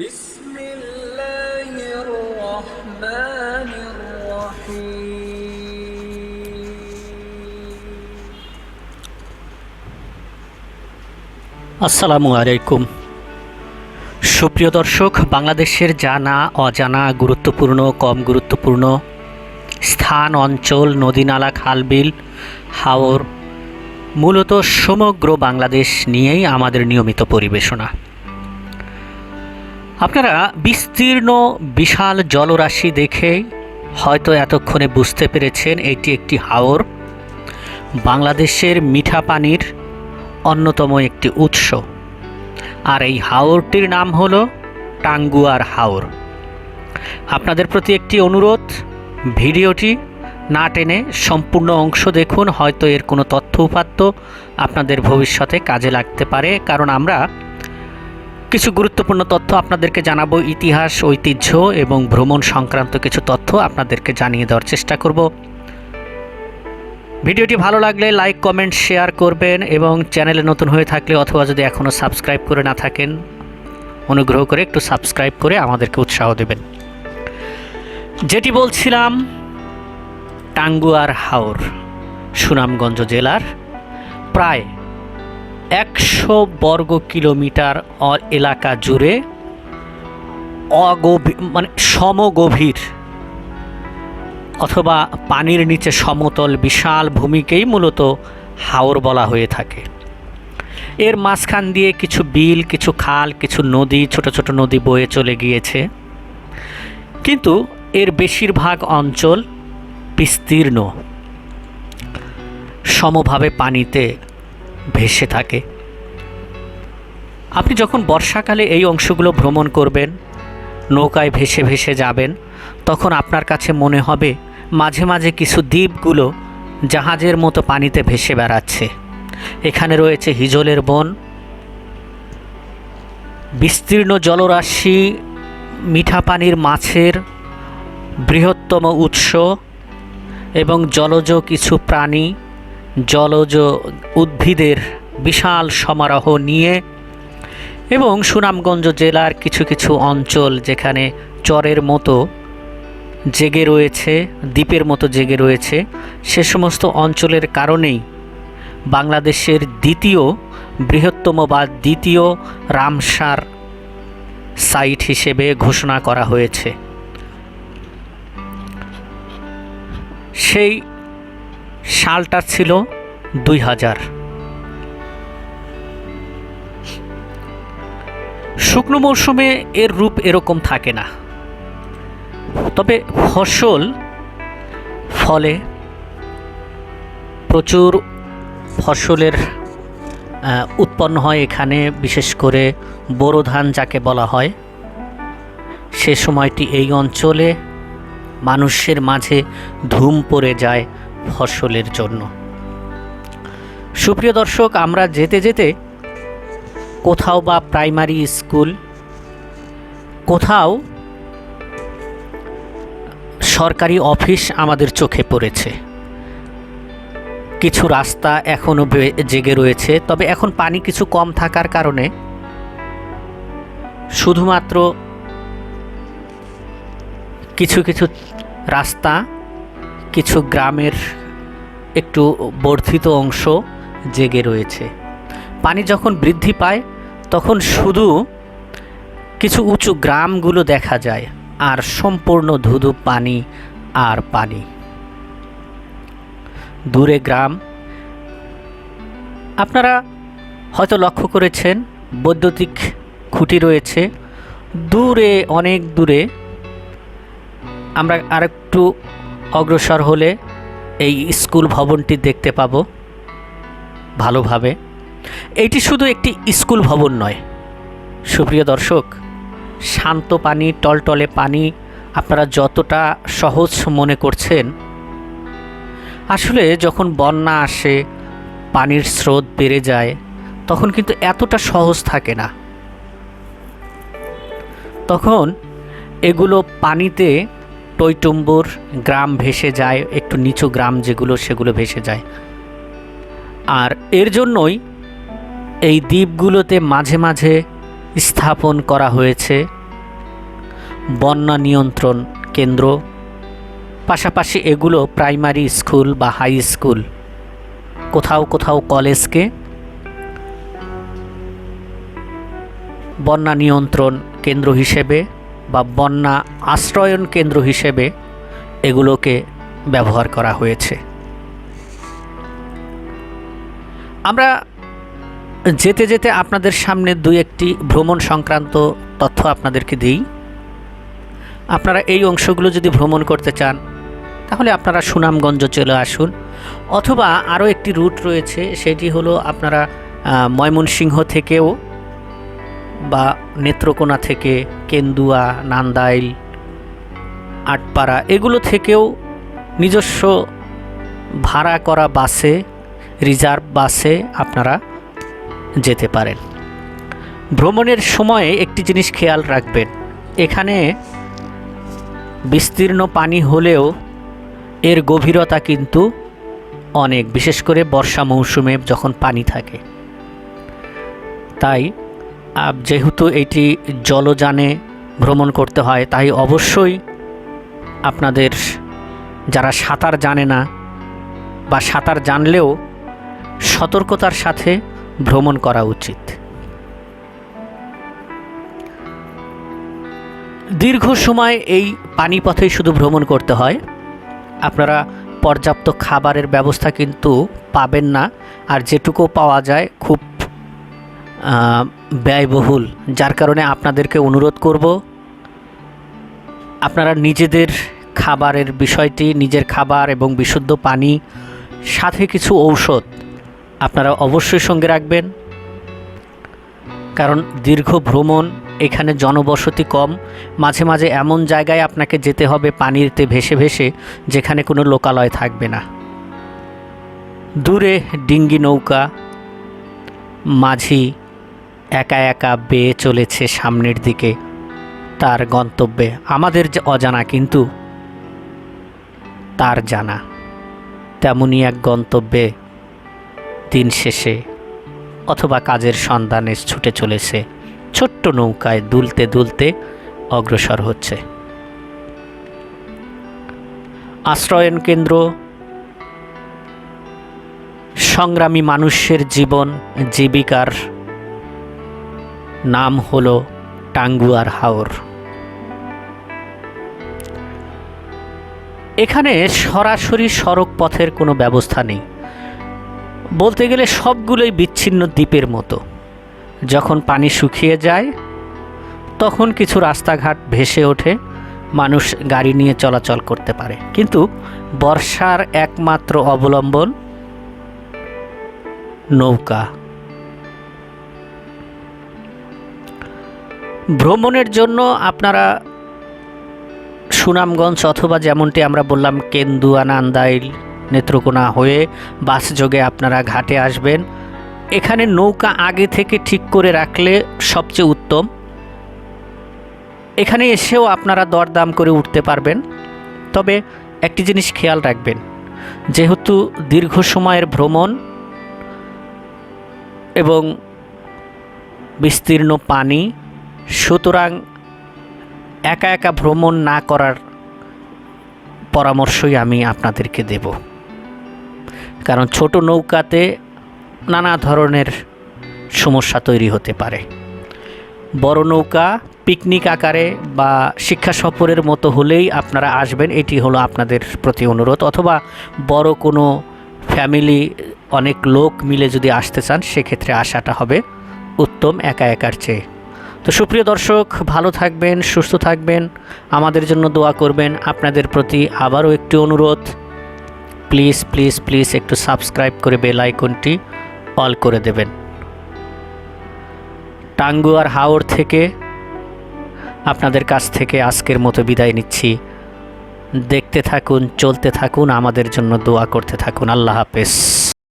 بسم الله الرحمن الرحيم আসসালামু আলাইকুম। সুপ্রিয় দর্শক, বাংলাদেশের জানা অজানা গুরুত্বপূর্ণ কম গুরুত্বপূর্ণ স্থান, অঞ্চল, নদীনালা, খালবিল, হাওর, মূলত সমগ্র বাংলাদেশ নিয়েই আমাদের নিয়মিত পরিবেশনা। আপনারা বিস্তীর্ণ বিশাল জলরাশি দেখে হয়তো এতক্ষণে বুঝতে পেরেছেন এটি একটি হাওর, বাংলাদেশের মিঠা পানির অন্যতম একটি উৎস। আর এই হাওরটির নাম হলো টাঙ্গুয়ার হাওর। আপনাদের প্রতি একটি অনুরোধ, ভিডিওটি না টেনে সম্পূর্ণ অংশ দেখুন, হয়তো এর কোনো তথ্য উপাত্ত আপনাদের ভবিষ্যতে কাজে লাগতে পারে। কারণ আমরা কিছু গুরুত্বপূর্ণ তথ্য আপনাদেরকে জানাবো, ইতিহাস, ঐতিহ্য এবং ভ্রমণ সংক্রান্ত কিছু তথ্য আপনাদেরকে জানিয়ে দেওয়ার চেষ্টা করব। ভিডিওটি ভালো লাগলে লাইক, কমেন্ট, শেয়ার করবেন এবং চ্যানেলে নতুন হয়ে থাকলে অথবা যদি এখনও সাবস্ক্রাইব করে না থাকেন, অনুগ্রহ করে একটু সাবস্ক্রাইব করে আমাদেরকে উৎসাহ দেবেন। যেটি বলছিলাম, টাঙ্গুয়ার হাওর সুনামগঞ্জ জেলার প্রায় 100 বর্গ কিলোমিটার এলাকা জুড়ে সমগভীর অথবা পানির নিচে সমতল বিশাল ভূমিকেই মূলত হাওর বলা হয়ে থাকে। এর মাঝখান দিয়ে কিছু বিল, কিছু খাল, কিছু নদী, ছোট ছোট নদী বয়ে চলে গিয়েছে, কিন্তু এর বেশিরভাগ অঞ্চল বিস্তীর্ণ সমভাবে পানিতে ভেসে থাকে। আপনি যখন বর্ষাকালে এই অংশগুলো ভ্রমণ করবেন, নৌকায় ভেসে ভেসে যাবেন, তখন আপনার কাছে মনে হবে মাঝে মাঝে কিছু দ্বীপগুলো জাহাজের মতো পানিতে ভেসে বেড়াচ্ছে। এখানে রয়েছে হিজলের বন, বিস্তীর্ণ জলরাশি, মিঠা পানির মাছের বৃহত্তম উৎস এবং জলজ কিছু প্রাণী, জলজ উদ্ভিদের বিশাল সমারোহ নিয়ে, এবং সুনামগঞ্জ জেলার কিছু কিছু অঞ্চল যেখানে চরের মতো জেগে রয়েছে, দ্বীপের মতো জেগে রয়েছে, সে সমস্ত অঞ্চলের কারণেই বাংলাদেশের দ্বিতীয় বৃহত্তম বা দ্বিতীয় রামসার সাইট হিসেবে ঘোষণা করা হয়েছে। সেই সালটা ছিল 2000। শুকনো মৌসুমে এর রূপ এরকম থাকে না, তবে ফসল ফলে, প্রচুর ফসলের উৎপন্ন হয় এখানে, বিশেষ করে বোরো ধান যাকে বলা হয়। সে সময়টি এই অঞ্চলে মানুষের মাঝে ধুম পড়ে যায় ফসলের জন্য। সুপ্রিয় দর্শক, আমরা যেতে যেতে কোথাও বা প্রাইমারি স্কুল, কোথাও সরকারি অফিস আমাদের চোখে পড়েছে। কিছু রাস্তা এখনও জেগে রয়েছে, তবে এখন পানি কিছু কম থাকার কারণে শুধুমাত্র কিছু কিছু রাস্তা, কিছু গ্রামের একটু বর্ধিত অংশ জেগে রয়েছে। পানি যখন বৃদ্ধি পায় তখন শুধু কিছু উঁচু গ্রামগুলো দেখা যায়, আর সম্পূর্ণ ধুধু পানি আর পানি। দূরে গ্রাম, আপনারা হয়তো লক্ষ্য করেছেন বৈদ্যুতিক খুঁটি রয়েছে দূরে, অনেক দূরে। আমরা আরেকটু অগ্রসর হলে এই স্কুল ভবনটি দেখতে পাবো ভালোভাবে। এইটি শুধু একটি স্কুল ভবন নয় সুপ্রিয় দর্শক, শান্ত পানি, টলটলে পানি আপনারা যতটা সহজ মনে করছেন, আসলে যখন বন্যা আসে, পানির স্রোত বেড়ে যায়, তখন কিন্তু এতটা সহজ থাকে না। তখন এগুলো পানিতে টইটুম্বুর, গ্রাম ভেসে যায়, একটু নিচু গ্রাম যেগুলো সেগুলো ভেসে যায়। আর এর জন্যই এই দ্বীপগুলোতে মাঝে মাঝে স্থাপন করা হয়েছে বন্যা নিয়ন্ত্রণ কেন্দ্র, পাশাপাশি এগুলো প্রাইমারি স্কুল বা হাই স্কুল, কোথাও কোথাও কলেজকে বন্যা নিয়ন্ত্রণ কেন্দ্র হিসেবে বা বন্যা আশ্রয়ন কেন্দ্র হিসেবে এগুলোকে ব্যবহার করা হয়েছে। আমরা যেতে যেতে আপনাদের সামনে দুই একটি ভ্রমণ সংক্রান্ত তথ্য আপনাদেরকে দিই। আপনারা এই অংশগুলো যদি ভ্রমণ করতে চান তাহলে আপনারা সুনামগঞ্জ চলে আসুন, অথবা আরও একটি রুট রয়েছে, সেটি হলো আপনারা ময়মনসিংহ থেকেও বা নেত্রকোনা থেকে কেন্দুয়া, নান্দাইল, আটপাড়া এগুলো থেকেও নিজস্ব ভাড়া করা বাসে, রিজার্ভ বাসে আপনারা যেতে পারেন। ভ্রমণের সময়ে একটি জিনিস খেয়াল রাখবেন, এখানে বিস্তীর্ণ পানি হলেও এর গভীরতা কিন্তু অনেক, বিশেষ করে বর্ষা মৌসুমে যখন পানি থাকে। তাই যেহেতু এটি জলযানে ভ্রমণ করতে হয়, তাই অবশ্যই আপনাদের যারা সাঁতার জানে না বা সাঁতার জানলেও সতর্কতার সাথে ভ্রমণ করা উচিত। দীর্ঘ সময় এই পানিপথেই শুধু ভ্রমণ করতে হয়, আপনারা পর্যাপ্ত খাবারের ব্যবস্থা কিন্তু পাবেন না, আর যেটুকু পাওয়া যায় খুব ব্যয়বহুল। যার কারণে আপনাদেরকে অনুরোধ করব, আপনারা নিজেদের খাবারের বিষয়টি, নিজের খাবার এবং বিশুদ্ধ পানি, সাথে কিছু ঔষধ আপনারা অবশ্যই সঙ্গে রাখবেন। কারণ দীর্ঘ ভ্রমণ, এখানে জনবসতি কম, মাঝে মাঝে এমন জায়গায় আপনাকে যেতে হবে পানিতে ভেসে ভেসে, যেখানে কোনো লোকালয় থাকবে না। দূরে ডিঙ্গি নৌকা মাঝি একা একা বেয়ে চলেছে সামনের দিকে তার গন্তব্যে। আমাদের যে অজানা কিন্তু তার জানা, তেমনই এক গন্তব্যে দিন শেষে অথবা কাজের সন্ধানে ছুটে চলেছে, ছোট্ট নৌকায় দুলতে দুলতে অগ্রসর হচ্ছে। আশ্রয়ন কেন্দ্র সংগ্রামী মানুষের জীবন জীবিকার নাম হলো টাঙ্গুয়ার হাওর। এখানে সরাসরি সড়ক পথের কোনো ব্যবস্থা নেই, বলতে গেলে সবগুলোই বিচ্ছিন্ন দ্বীপের মতো। যখন পানি শুকিয়ে যায় তখন কিছু রাস্তাঘাট ভেসে ওঠে, মানুষ গাড়ি নিয়ে চলাচল করতে পারে, কিন্তু বর্ষার একমাত্র অবলম্বন নৌকা। ভ্রমণের জন্য আপনারা সুনামগঞ্জ অথবা যেমনটি আমরা বললাম কেন্দুয়া, নান্দাইল, নেত্রকোনা হয়ে বাস যোগে আপনারা ঘাটে আসবেন। এখানে নৌকা আগে থেকে ঠিক করে রাখলে সবচেয়ে উত্তম। এখানে এসেও আপনারা দরদাম করে উঠতে পারবেন। তবে একটি জিনিস খেয়াল রাখবেন, যেহেতু দীর্ঘ সময়ের ভ্রমণ এবং বিস্তীর্ণ পানি, সুতরাং একা একা ভ্রমণ না করার পরামর্শই আমি আপনাদেরকে দেব। কারণ ছোট নৌকাতে নানা ধরনের সমস্যা তৈরি হতে পারে। বড় নৌকা পিকনিক আকারে বা শিক্ষা সফরের মতো হলেই আপনারা আসবেন, এটি হলো আপনাদের প্রতি অনুরোধ। অথবা বড় কোনো ফ্যামিলি, অনেক লোক মিলে যদি আসতে চান, সেক্ষেত্রে আসাটা হবে উত্তম একা একার চেয়ে। তো সুপ্রিয় দর্শক, ভালো থাকবেন, সুস্থ থাকবেন, আমাদের জন্য দোয়া করবেন। আপনাদের প্রতি আবারও একটি অনুরোধ, প্লিজ প্লিজ প্লিজ একটু সাবস্ক্রাইব করে বেল আইকনটি অল করে দেবেন। টাঙ্গুয়ার হাওর থেকে আপনাদের কাছ থেকে আজকের মতো বিদায় নিচ্ছি। দেখতে থাকুন, চলতে থাকুন, আমাদের জন্য দোয়া করতে থাকুন। আল্লাহ হাফেজ।